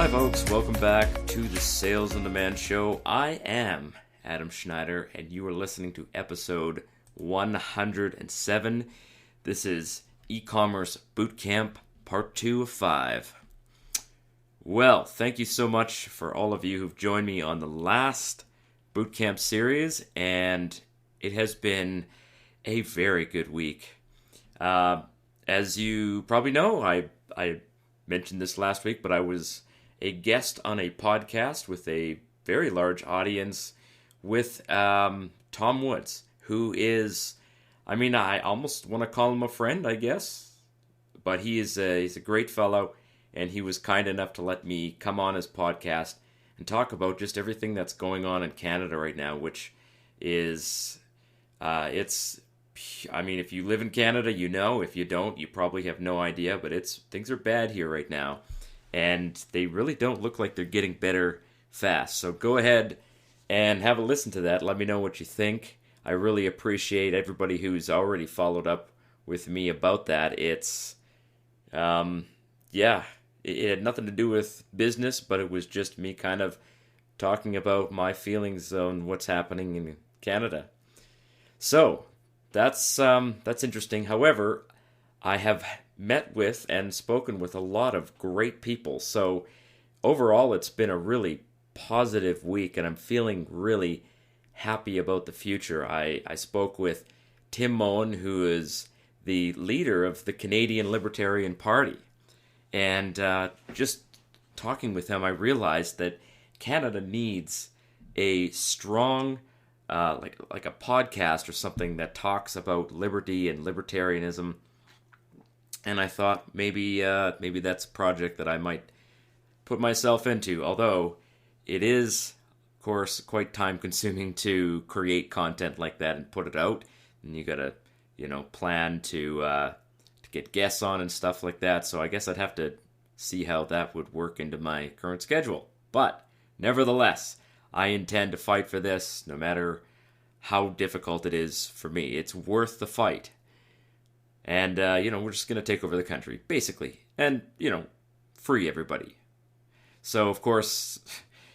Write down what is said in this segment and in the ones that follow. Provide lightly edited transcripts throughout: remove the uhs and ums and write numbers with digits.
Hi folks, welcome back to the Sales on Demand Show. I am Adam Schneider and you are listening to episode 107. This is e-commerce bootcamp part 2 of 5. Well, thank you so much for all of you who've joined me on the last bootcamp series, and it has been a very good week. As you probably know, I mentioned this last week, but I was a guest on a podcast with a very large audience with Tom Woods, who is, I almost want to call him a friend, I guess, but he's a great fellow, and he was kind enough to let me come on his podcast and talk about just everything that's going on in Canada right now, which is, if you live in Canada, you know. If you don't, you probably have no idea, but things are bad here right now, and they really don't look like they're getting better fast. So go ahead and have a listen to that. Let me know what you think. I really appreciate everybody who's already followed up with me about that. It's, it had nothing to do with business, but it was just me kind of talking about my feelings on what's happening in Canada. So that's interesting. However, I have met with and spoken with a lot of great people. So overall, it's been a really positive week, and I'm feeling really happy about the future. I spoke with Tim Moen, who is the leader of the Canadian Libertarian Party. And just talking with him, I realized that Canada needs a strong, like a podcast or something that talks about liberty and libertarianism. And I thought maybe that's a project that I might put myself into. Although it is, of course, quite time-consuming to create content like that and put it out, and you gotta, plan to get guests on and stuff like that. So I guess I'd have to see how that would work into my current schedule. But nevertheless, I intend to fight for this no matter how difficult it is for me. It's worth the fight. And, we're just going to take over the country, basically. And, free everybody. So, of course,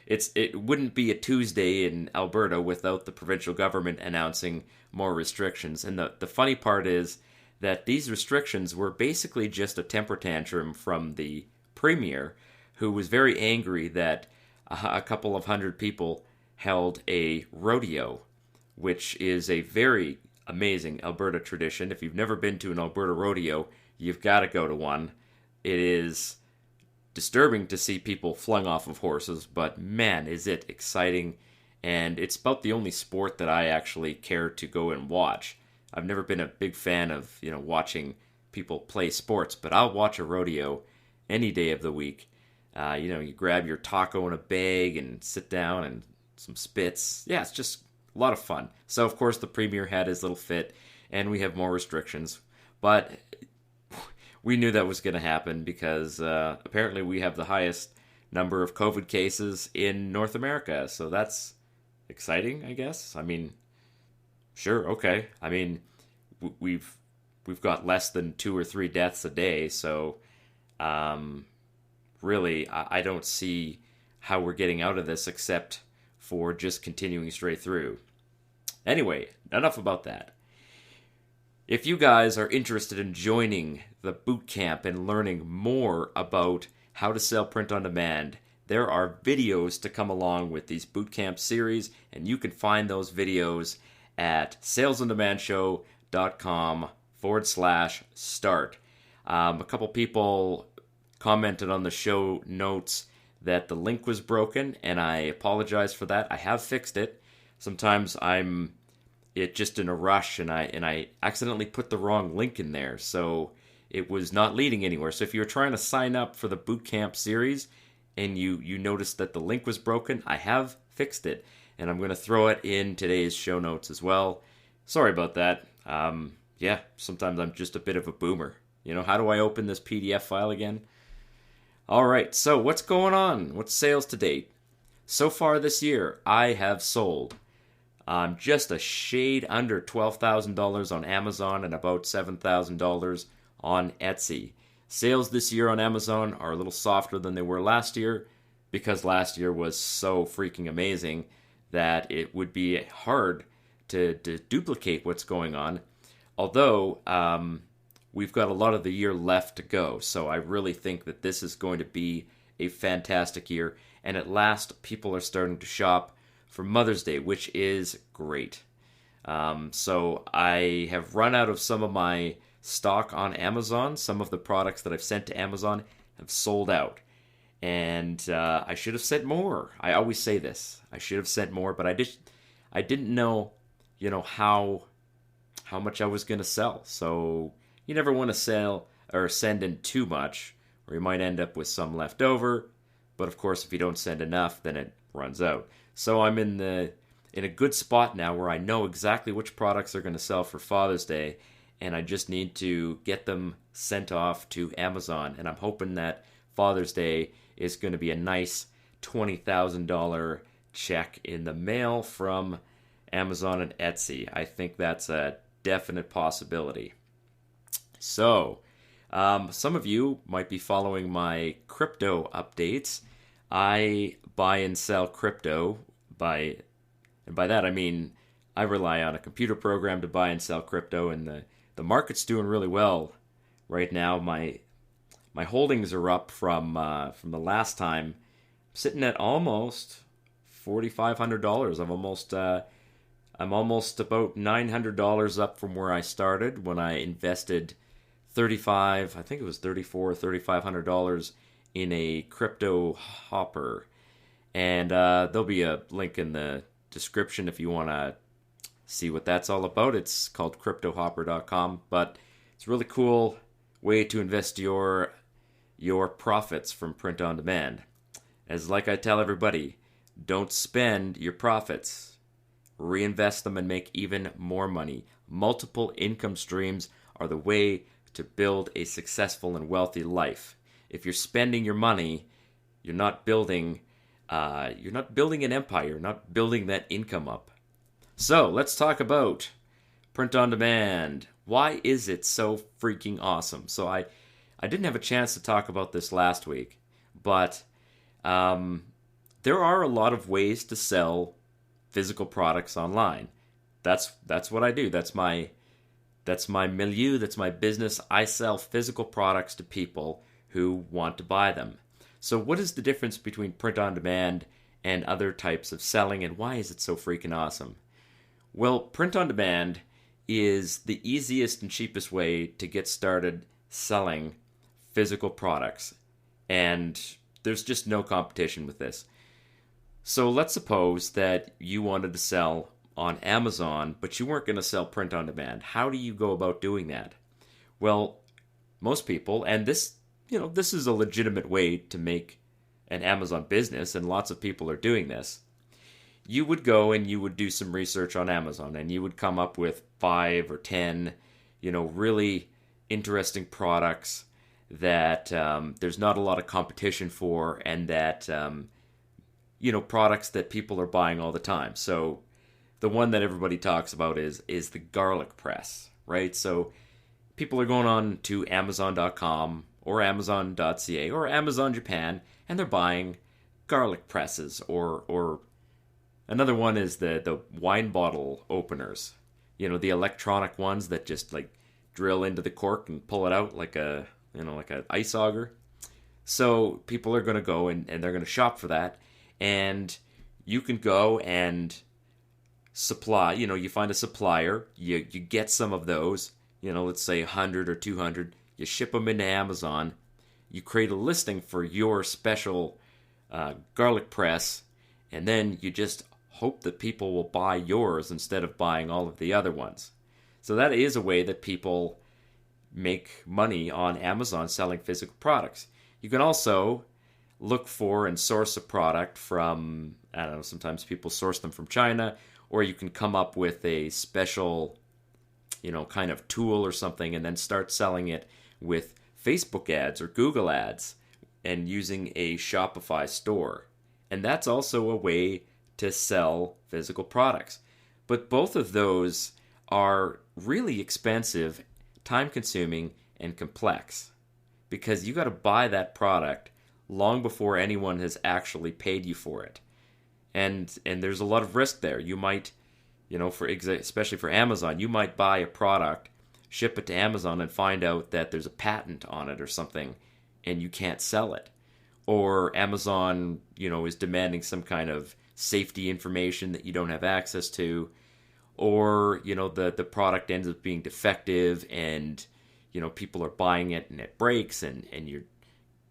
it wouldn't be a Tuesday in Alberta without the provincial government announcing more restrictions. And the funny part is that these restrictions were basically just a temper tantrum from the premier, who was very angry that a couple of hundred people held a rodeo, which is a very amazing Alberta tradition. If you've never been to an Alberta rodeo, you've got to go to one. It is disturbing to see people flung off of horses, but man, is it exciting. And it's about the only sport that I actually care to go and watch. I've never been a big fan of, watching people play sports, but I'll watch a rodeo any day of the week. You grab your taco in a bag and sit down and some spits. Yeah, it's just a lot of fun. So, of course, the premier had his little fit, and we have more restrictions. But we knew that was going to happen because apparently we have the highest number of COVID cases in North America. So that's exciting, I guess. Sure, okay. We've got less than 2 or 3 deaths a day, so really, I don't see how we're getting out of this except for just continuing straight through. Anyway, enough about that. If you guys are interested in joining the bootcamp and learning more about how to sell print on demand, there are videos to come along with these bootcamp series, and you can find those videos at salesondemandshow.com/start. A couple people commented on the show notes that the link was broken, and I apologize for that. I have fixed it. Sometimes I'm just in a rush, and I accidentally put the wrong link in there, so it was not leading anywhere. So if you're trying to sign up for the bootcamp series and you noticed that the link was broken, I have fixed it, and I'm going to throw it in today's show notes as well. Sorry about that. Sometimes I'm just a bit of a boomer. How do I open this PDF file again? All right, so what's going on? What's sales to date? So far this year, I have sold just a shade under $12,000 on Amazon and about $7,000 on Etsy. Sales this year on Amazon are a little softer than they were last year, because last year was so freaking amazing that it would be hard to duplicate what's going on. Although we've got a lot of the year left to go, so I really think that this is going to be a fantastic year. And at last, people are starting to shop for Mother's Day, which is great. So I have run out of some of my stock on Amazon. Some of the products that I've sent to Amazon have sold out. And I should have sent more. I always say this. I should have sent more, but I didn't know, how much I was going to sell. So you never want to sell or send in too much, or you might end up with some left over. But of course, if you don't send enough, then it runs out. So I'm in a good spot now where I know exactly which products are going to sell for Father's Day, and I just need to get them sent off to Amazon. And I'm hoping that Father's Day is going to be a nice $20,000 check in the mail from Amazon and Etsy. I think that's a definite possibility. So, some of you might be following my crypto updates. I buy and sell crypto and by that I mean I rely on a computer program to buy and sell crypto, and the market's doing really well right now. My holdings are up from the last time. I'm sitting at almost $4,500. I'm almost about $900 up from where I started when I invested I think it was $3,500 in a CryptoHopper. And there'll be a link in the description if you want to see what that's all about. It's called CryptoHopper.com, but it's a really cool way to invest your profits from print on demand. As like I tell everybody, don't spend your profits. Reinvest them and make even more money. Multiple income streams are the way to build a successful and wealthy life. If you're spending your money, you're not building an empire. You're not building that income up. So let's talk about print on demand. Why is it so freaking awesome? So I didn't have a chance to talk about this last week, but there are a lot of ways to sell physical products online. That's what I do. That's my milieu. That's my business. I sell physical products to people who want to buy them. So what is the difference between print on demand and other types of selling, and why is it so freaking awesome? Well, print on demand is the easiest and cheapest way to get started selling physical products, and there's just no competition with this. So let's suppose that you wanted to sell on Amazon, but you weren't going to sell print on demand. How do you go about doing that? Well, most people, and this is a legitimate way to make an Amazon business, and lots of people are doing this. You would go and you would do some research on Amazon, and you would come up with 5 or 10, really interesting products that there's not a lot of competition for, and that, products that people are buying all the time. So the one that everybody talks about is the garlic press, right? So people are going on to Amazon.com or Amazon.ca or Amazon Japan, and they're buying garlic presses, or another one is the wine bottle openers, the electronic ones that just like drill into the cork and pull it out like a ice auger. So people are going to go and they're going to shop for that, and you can go and supply, you find a supplier, you get some of those, let's say 100 or 200, you ship them into Amazon, you create a listing for your special garlic press, and then you just hope that people will buy yours instead of buying all of the other ones. So that is a way that people make money on Amazon selling physical products. You can also look for and source a product from, I don't know, sometimes people source them from China, or you can come up with a special, kind of tool or something and then start selling it with Facebook ads or Google ads and using a Shopify store. And that's also a way to sell physical products. But both of those are really expensive, time-consuming, and complex, because you got to buy that product, long before anyone has actually paid you for it. And there's a lot of risk there. You might, especially for Amazon, you might buy a product, ship it to Amazon, and find out that there's a patent on it or something, and you can't sell it. Or Amazon, is demanding some kind of safety information that you don't have access to. Or, the product ends up being defective and, people are buying it and it breaks and you're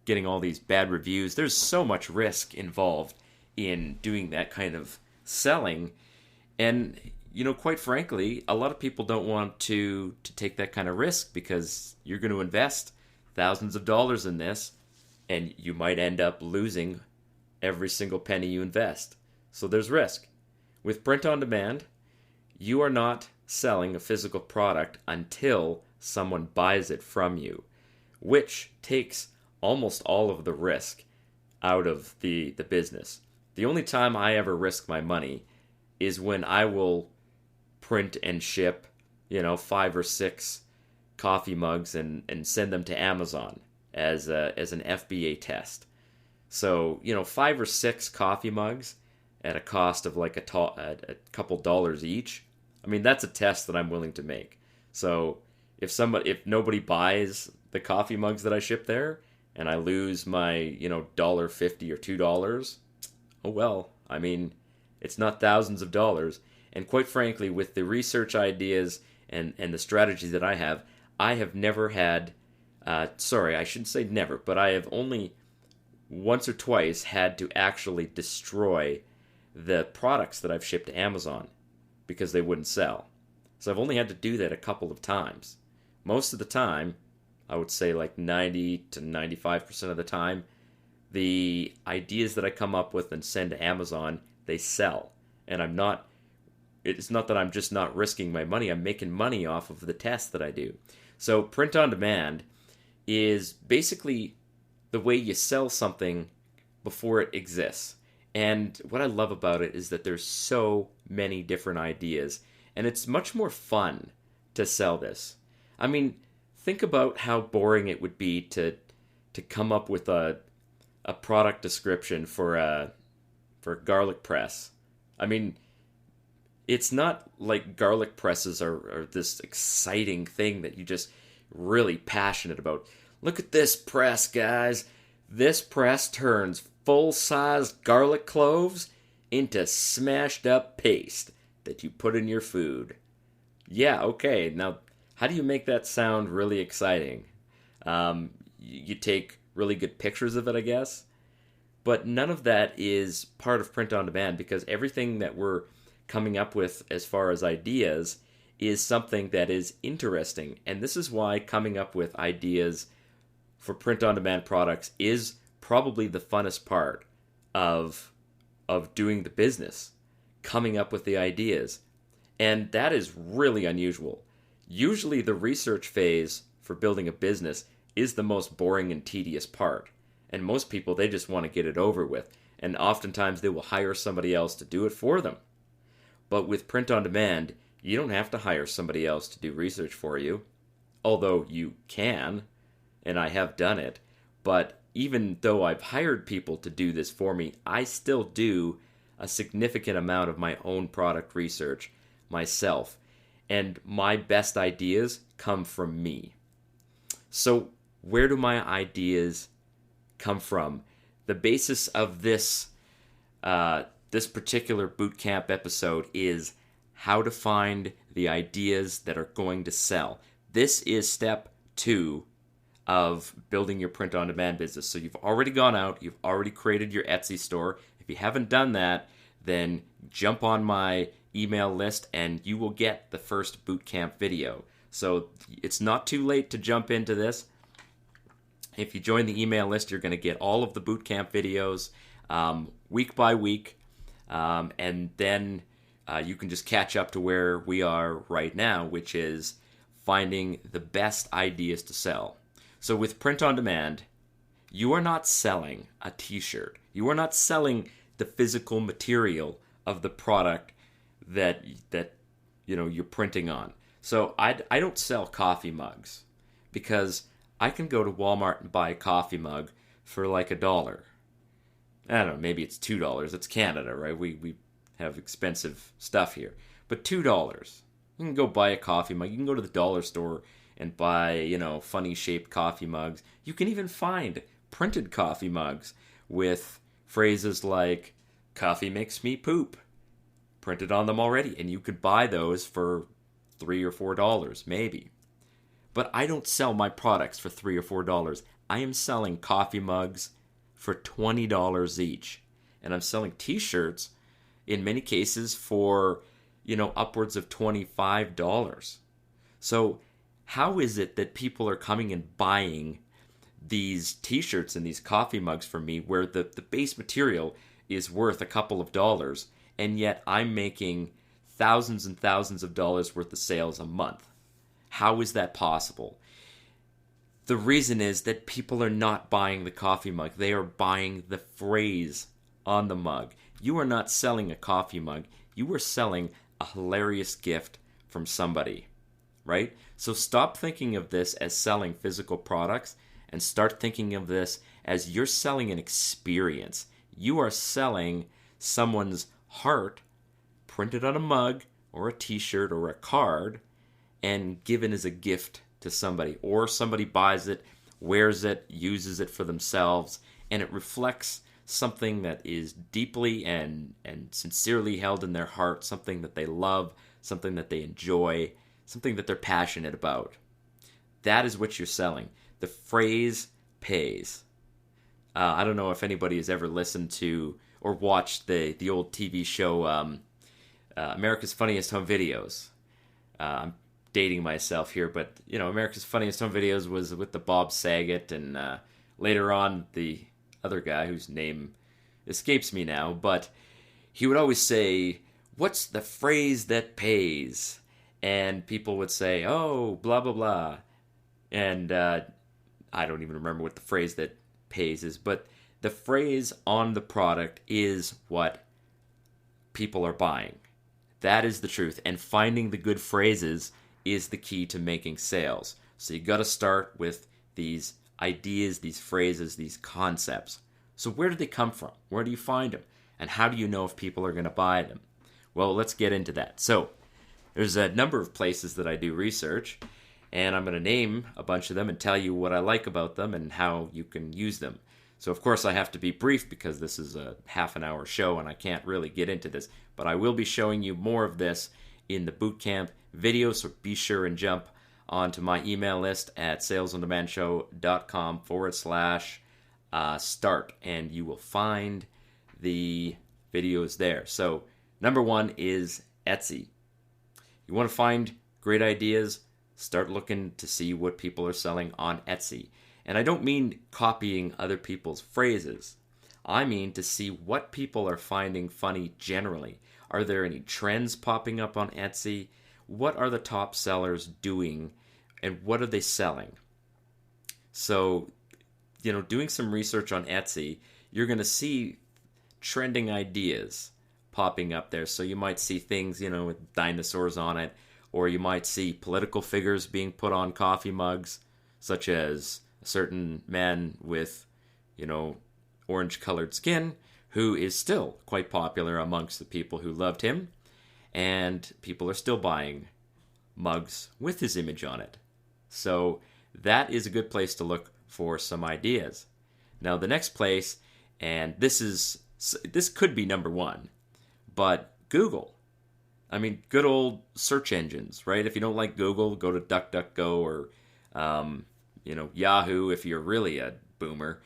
getting all these bad reviews. There's so much risk involved in doing that kind of selling. And, quite frankly, a lot of people don't want to take that kind of risk because you're going to invest thousands of dollars in this and you might end up losing every single penny you invest. So there's risk. With print on demand, you are not selling a physical product until someone buys it from you, which takes almost all of the risk out of the business. The only time I ever risk my money is when I will print and ship, 5 or 6 coffee mugs and send them to Amazon as an FBA test. So, 5 or 6 coffee mugs at a cost of like a couple dollars each. I mean, that's a test that I'm willing to make. So if nobody buys the coffee mugs that I ship there and I lose my, $1.50 or $2, oh well. I mean, it's not thousands of dollars. And quite frankly, with the research ideas and the strategies that I have never had, I shouldn't say never, but I have only once or twice had to actually destroy the products that I've shipped to Amazon because they wouldn't sell. So I've only had to do that a couple of times. Most of the time, I would say like 90 to 95% of the time, the ideas that I come up with and send to Amazon, they sell. And it's not that I'm just not risking my money, I'm making money off of the tests that I do. So print on demand is basically the way you sell something before it exists. And what I love about it is that there's so many different ideas, and it's much more fun to sell this. I mean, think about how boring it would be to come up with a product description for a garlic press. I mean, it's not like garlic presses are this exciting thing that you just really passionate about. Look at this press, guys. This press turns full-size garlic cloves into smashed up paste that you put in your food. Yeah, okay. Now, how do you make that sound really exciting? You take really good pictures of it, I guess. But none of that is part of print on demand because everything that we're coming up with as far as ideas is something that is interesting. And this is why coming up with ideas for print on demand products is probably the funnest part of doing the business, coming up with the ideas. And that is really unusual. Usually the research phase for building a business is the most boring and tedious part. And most people, they just want to get it over with. And oftentimes they will hire somebody else to do it for them. But with print on demand, you don't have to hire somebody else to do research for you. Although you can, and I have done it. But even though I've hired people to do this for me, I still do a significant amount of my own product research myself. And my best ideas come from me. So where do my ideas come from? The basis of this particular bootcamp episode is how to find the ideas that are going to sell. This is step 2 of building your print-on-demand business. So you've already gone out, you've already created your Etsy store. If you haven't done that, then jump on my email list and you will get the first bootcamp video. So it's not too late to jump into this. If you join the email list, you're going to get all of the bootcamp videos week by week, and then you can just catch up to where we are right now, which is finding the best ideas to sell. So with print on demand, you are not selling a t-shirt. You are not selling the physical material of the product that you're printing on. So I don't sell coffee mugs because I can go to Walmart and buy a coffee mug for like $1. I don't know, maybe it's $2. It's Canada, right? We have expensive stuff here. But $2. You can go buy a coffee mug. You can go to the dollar store and buy, funny shaped coffee mugs. You can even find printed coffee mugs with phrases like, coffee makes me poop, printed on them already. And you could buy those for $3 or $4, maybe. But I don't sell my products for $3 or $4. I am selling coffee mugs for $20 each. And I'm selling t-shirts in many cases for, upwards of $25. So how is it that people are coming and buying these t-shirts and these coffee mugs from me where the base material is worth a couple of dollars, and yet I'm making thousands and thousands of dollars worth of sales a month? How is that possible? The reason is that people are not buying the coffee mug. They are buying the phrase on the mug. You are not selling a coffee mug. You are selling a hilarious gift from somebody, right? So stop thinking of this as selling physical products and start thinking of this as you're selling an experience. You are selling someone's heart printed on a mug or a t-shirt or a card and given as a gift to somebody, or somebody buys it, wears it, uses it for themselves, and it reflects something that is deeply and sincerely held in their heart, something that they love, something that they enjoy, something that they're passionate about. That is what you're selling. The phrase pays. I don't know if anybody has ever listened to or watched the old TV show America's Funniest Home Videos. I'm dating myself here, but America's Funniest Home Videos was with the Bob Saget, and later on the other guy whose name escapes me now, but he would always say, "What's the phrase that pays?" And people would say, "Oh, blah blah blah," and I don't even remember what the phrase that pays is, but the phrase on the product is what people are buying. That is the truth, and finding the good phrases is the key to making sales. So you got to start with these ideas, these phrases, these concepts. So where do they come from? Where do you find them? And how do you know if people are going to buy them? Well, let's get into that. So there's a number of places that I do research, and I'm going to name a bunch of them and tell you what I like about them and how you can use them. So of course I have to be brief because this is a half an hour show and I can't really get into this, but I will be showing you more of this in the Bootcamp video, so be sure and jump onto my email list at salesondemandshow.com/start, and you will find the videos there. So number one is Etsy. You want to find great ideas? Start looking to see what people are selling on Etsy. And I don't mean copying other people's phrases. I mean to see what people are finding funny generally. Are there any trends popping up on Etsy? What are the top sellers doing? And what are they selling? So, doing some research on Etsy, you're going to see trending ideas popping up there. So you might see things, with dinosaurs on it, or you might see political figures being put on coffee mugs, such as a certain man with, orange-colored skin, who is still quite popular amongst the people who loved him, and people are still buying mugs with his image on it. So that is a good place to look for some ideas. Now the next place, and this could be number one, but Google. I mean, good old search engines, right? If you don't like Google, go to DuckDuckGo or Yahoo if you're really a boomer,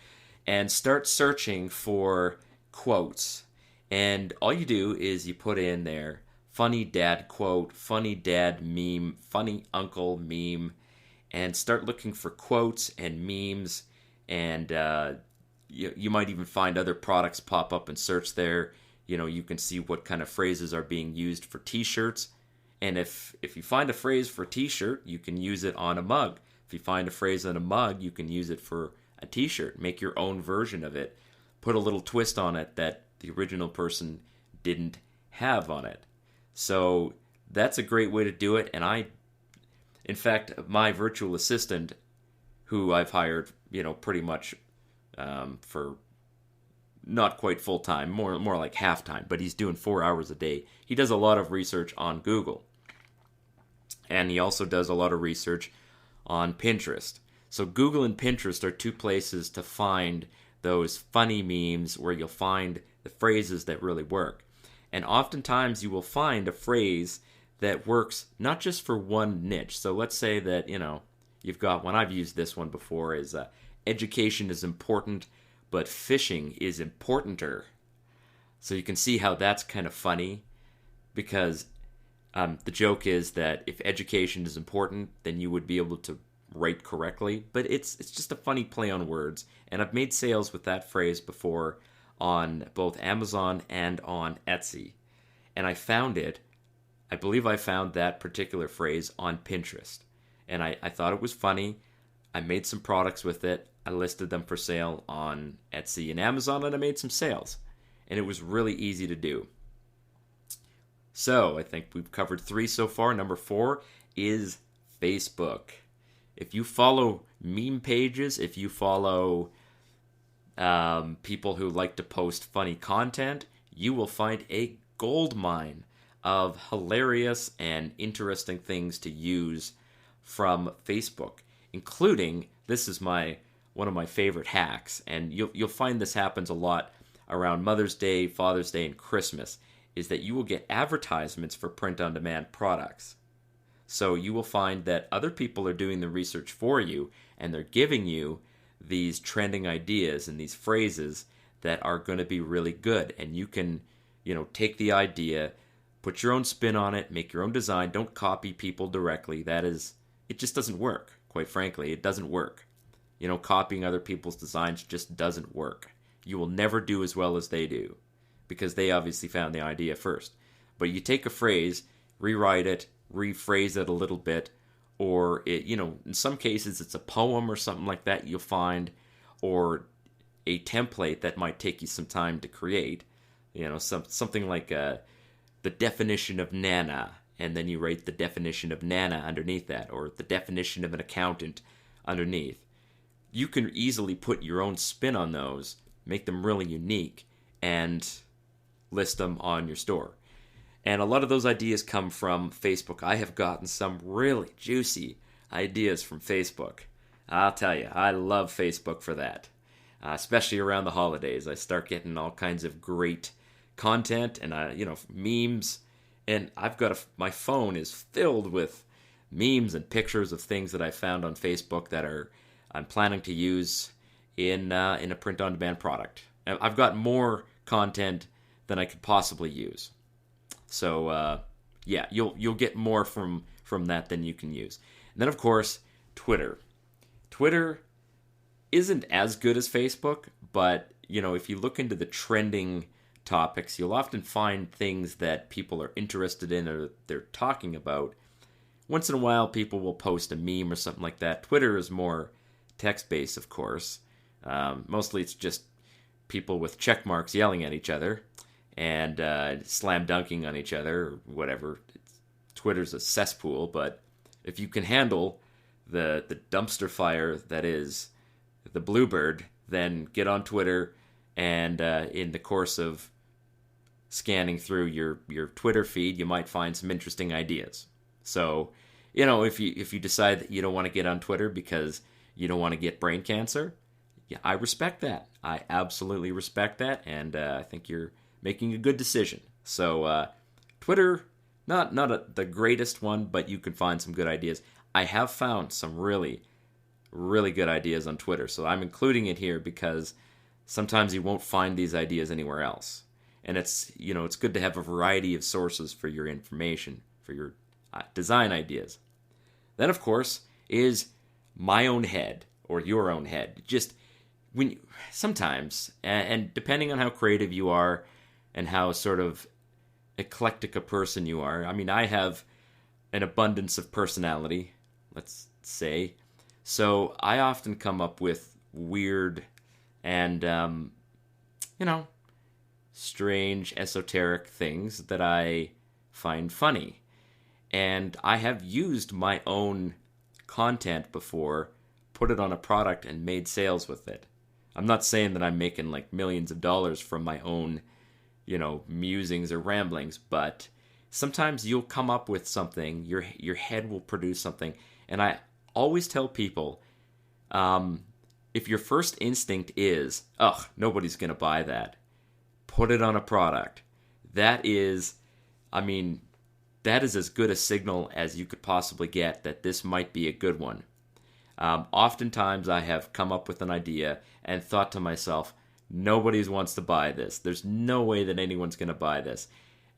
and start searching for quotes. And all you do is you put in there funny dad quote, funny dad meme, funny uncle meme, and start looking for quotes and memes. And you might even find other products pop up and search there. You can see what kind of phrases are being used for t-shirts. And if you find a phrase for a t-shirt, you can use it on a mug. If you find a phrase on a mug, you can use it for a t-shirt. Make your own version of it. Put a little twist on it that the original person didn't have on it. So that's a great way to do it. And in fact, my virtual assistant, who I've hired, pretty much for not quite full time, more like half time, but he's doing 4 hours a day. He does a lot of research on Google, and he also does a lot of research on Pinterest. So Google and Pinterest are two places to find those funny memes where you'll find the phrases that really work. And oftentimes you will find a phrase that works not just for one niche. So let's say that, you've got one, I've used this one before, is education is important, but fishing is importanter. So you can see how that's kind of funny, because the joke is that if education is important, then you would be able to write correctly. But it's just a funny play on words. And I've made sales with that phrase before on both Amazon and on Etsy. And I believe I found that particular phrase on Pinterest. And I thought it was funny. I made some products with it. I listed them for sale on Etsy and Amazon, and I made some sales. And it was really easy to do. So I think we've covered 3 so far. Number 4 is Facebook. If you follow meme pages, if you follow people who like to post funny content, you will find a gold mine of hilarious and interesting things to use from Facebook, including, this is one of my favorite hacks, and you'll find this happens a lot around Mother's Day, Father's Day, and Christmas, is that you will get advertisements for print-on-demand products. So you will find that other people are doing the research for you, and they're giving you these trending ideas and these phrases that are going to be really good. And you can, take the idea, put your own spin on it, make your own design. Don't copy people directly. It just doesn't work. Quite frankly, it doesn't work. Copying other people's designs just doesn't work. You will never do as well as they do, because they obviously found the idea first. But you take a phrase, rewrite it, rephrase it a little bit, or in some cases it's a poem or something like that you'll find, or a template that might take you some time to create. Something like the definition of Nana, and then you write the definition of Nana underneath that, or the definition of an accountant underneath. You can easily put your own spin on those, make them really unique, and list them on your store. And a lot of those ideas come from Facebook. I have gotten some really juicy ideas from Facebook. I'll tell you, I love Facebook for that. Especially around the holidays. I start getting all kinds of great content and, memes. And my phone is filled with memes and pictures of things that I found on Facebook that I'm planning to use in a print-on-demand product. I've got more content than I could possibly use. So, you'll get more from that than you can use. And then, of course, Twitter. Twitter isn't as good as Facebook, but, if you look into the trending topics, you'll often find things that people are interested in or they're talking about. Once in a while, people will post a meme or something like that. Twitter is more text-based, of course. Mostly it's just people with check marks yelling at each other and slam dunking on each other or whatever. Twitter's a cesspool, but if you can handle the dumpster fire that is the Bluebird, then get on Twitter, and in the course of scanning through your Twitter feed, you might find some interesting ideas. So, if you decide that you don't want to get on Twitter because you don't want to get brain cancer, yeah, I respect that. I absolutely respect that, and I think you're making a good decision. So, Twitter, not the greatest one, but you can find some good ideas. I have found some really, really good ideas on Twitter, so I'm including it here because sometimes you won't find these ideas anywhere else. And it's good to have a variety of sources for your information, for your design ideas. Then, of course, is my own head or your own head. Just sometimes, and depending on how creative you are and how sort of eclectic a person you are. I mean, I have an abundance of personality, let's say. So I often come up with weird and, strange, esoteric things that I find funny. And I have used my own content before, put it on a product, and made sales with it. I'm not saying that I'm making like millions of dollars from my own, musings or ramblings, but sometimes you'll come up with something, your head will produce something. And I always tell people, if your first instinct is, ugh, nobody's going to buy that, put it on a product. That is as good a signal as you could possibly get that this might be a good one. Oftentimes I have come up with an idea and thought to myself, nobody wants to buy this. There's no way that anyone's going to buy this.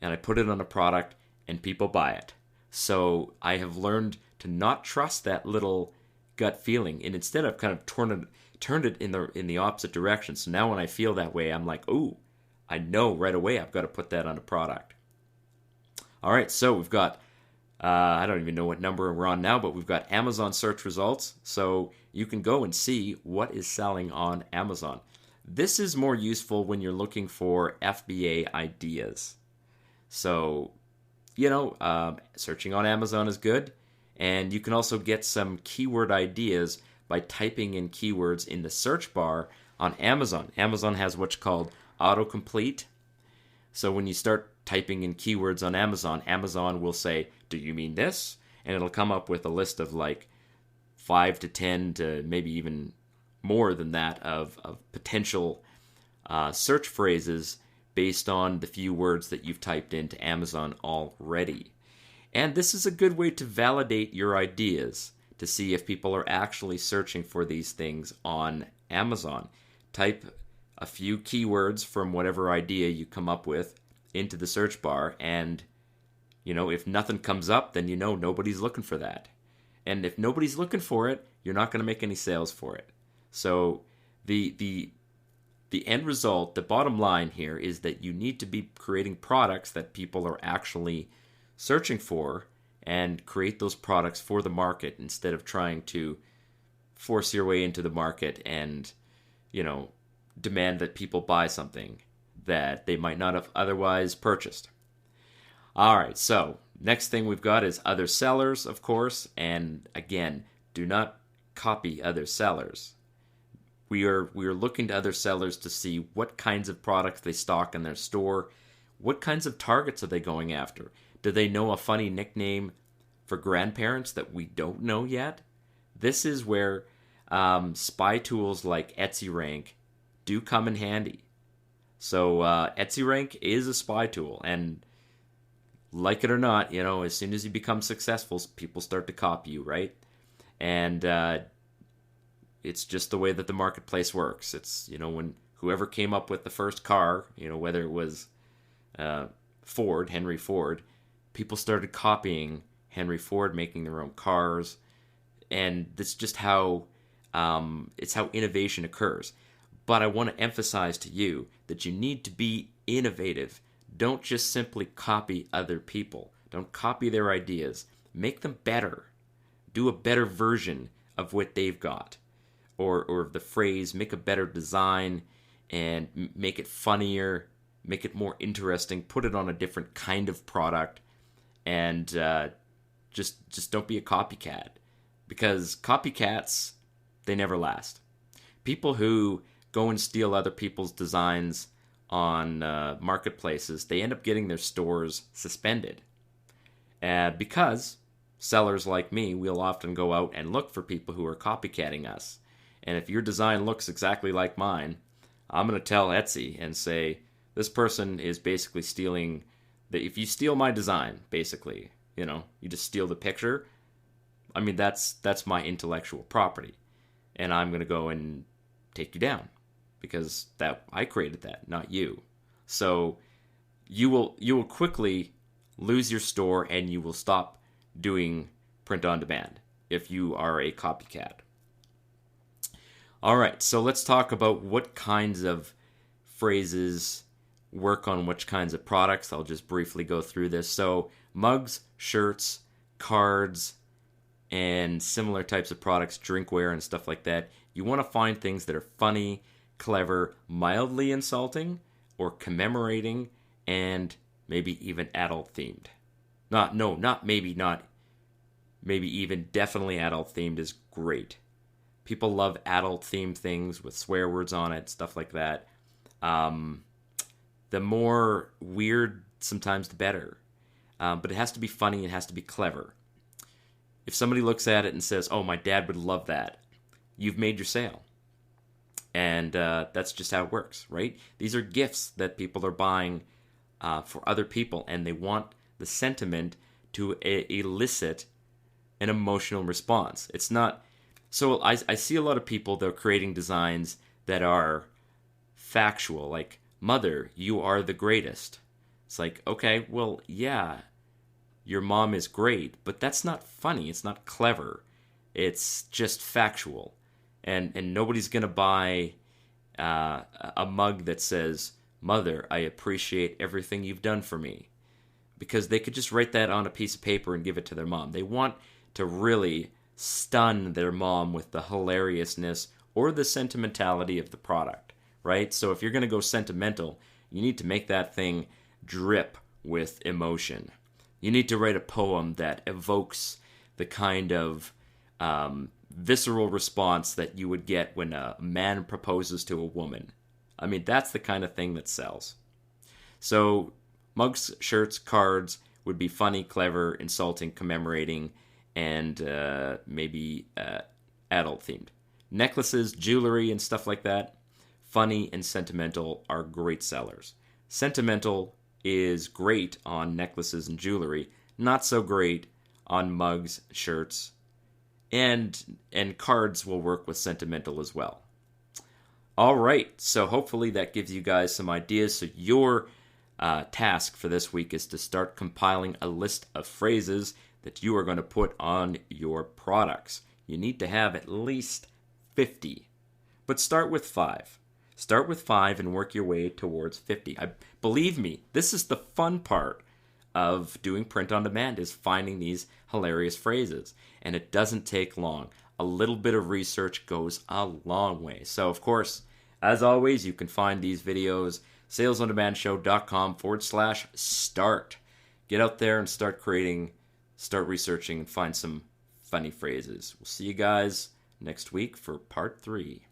And I put it on a product and people buy it. So I have learned to not trust that little gut feeling, and instead I've kind of turned it in the opposite direction. So now when I feel that way, I'm like, ooh, I know right away I've got to put that on a product. All right, so we've got, I don't even know what number we're on now, but we've got Amazon search results. So you can go and see what is selling on Amazon. This is more useful when you're looking for FBA ideas. So, searching on Amazon is good. And you can also get some keyword ideas by typing in keywords in the search bar on Amazon. Amazon has what's called autocomplete. So when you start typing in keywords on Amazon, Amazon will say, do you mean this? And it'll come up with a list of like 5 to 10 to maybe even more than that of potential search phrases based on the few words that you've typed into Amazon already. And this is a good way to validate your ideas, to see if people are actually searching for these things on Amazon. Type a few keywords from whatever idea you come up with into the search bar, and if nothing comes up, then nobody's looking for that. And if nobody's looking for it, you're not going to make any sales for it. So the end result, the bottom line here, is that you need to be creating products that people are actually searching for, and create those products for the market instead of trying to force your way into the market and demand that people buy something that they might not have otherwise purchased. All right, so next thing we've got is other sellers, of course, and again, do not copy other sellers. We are looking to other sellers to see what kinds of products they stock in their store, what kinds of targets are they going after. Do they know a funny nickname for grandparents that we don't know yet? This is where spy tools like Etsy Rank do come in handy. So Etsy Rank is a spy tool, and like it or not, as soon as you become successful, people start to copy you, right? And it's just the way that the marketplace works. It's, when whoever came up with the first car, whether it was Henry Ford, people started copying Henry Ford, making their own cars, and that's just how it's how innovation occurs. But I want to emphasize to you that you need to be innovative. Don't just simply copy other people. Don't copy their ideas. Make them better. Do a better version of what they've got, or the phrase. Make a better design and make it funnier. Make it more interesting. Put it on a different kind of product. And just don't be a copycat, because copycats, they never last. People who go and steal other people's designs on marketplaces, they end up getting their stores suspended, because sellers like me, we'll often go out and look for people who are copycatting us. And if your design looks exactly like mine, I'm going to tell Etsy and say, this person is basically stealing. If you steal my design, basically, you just steal the picture. I mean, that's my intellectual property, and I'm going to go and take you down, because I created that, not you. So you will quickly lose your store, and you will stop doing print on demand if you are a copycat. All right, so let's talk about what kinds of phrases work on which kinds of products. I'll just briefly go through this. So mugs, shirts, cards, and similar types of products, drinkware and stuff like that. You want to find things that are funny, clever, mildly insulting, or commemorating, and maybe even adult themed. Maybe even definitely adult themed is great. People love adult-themed things with swear words on it, stuff like that. The more weird, sometimes the better. But it has to be funny, it has to be clever. If somebody looks at it and says, oh, my dad would love that, you've made your sale. And that's just how it works, right? These are gifts that people are buying for other people, and they want the sentiment to elicit an emotional response. It's not... So I see a lot of people, they're creating designs that are factual, like, Mother, you are the greatest. It's like, okay, well, yeah, your mom is great, but that's not funny. It's not clever. It's just factual. And nobody's going to buy a mug that says, Mother, I appreciate everything you've done for me. Because they could just write that on a piece of paper and give it to their mom. They want to really stun their mom with the hilariousness or the sentimentality of the product, right? So if you're going to go sentimental, you need to make that thing drip with emotion. You need to write a poem that evokes the kind of visceral response that you would get when a man proposes to a woman. I mean, that's the kind of thing that sells. So mugs, shirts, cards would be funny, clever, insulting, commemorating, and maybe adult-themed. Necklaces, jewelry, and stuff like that, funny and sentimental, are great sellers. Sentimental is great on necklaces and jewelry, not so great on mugs, shirts, and cards will work with sentimental as well. All right, so hopefully that gives you guys some ideas. So your task for this week is to start compiling a list of phrases that you are going to put on your products. You need to have at least 50, but start with 5. Start with 5 and work your way towards 50. Believe me, this is the fun part of doing print on demand, is finding these hilarious phrases. And it doesn't take long. A little bit of research goes a long way. So, of course, as always, you can find these videos, salesondemandshow.com/start. Get out there and start creating, start researching, and find some funny phrases. We'll see you guys next week for part 3.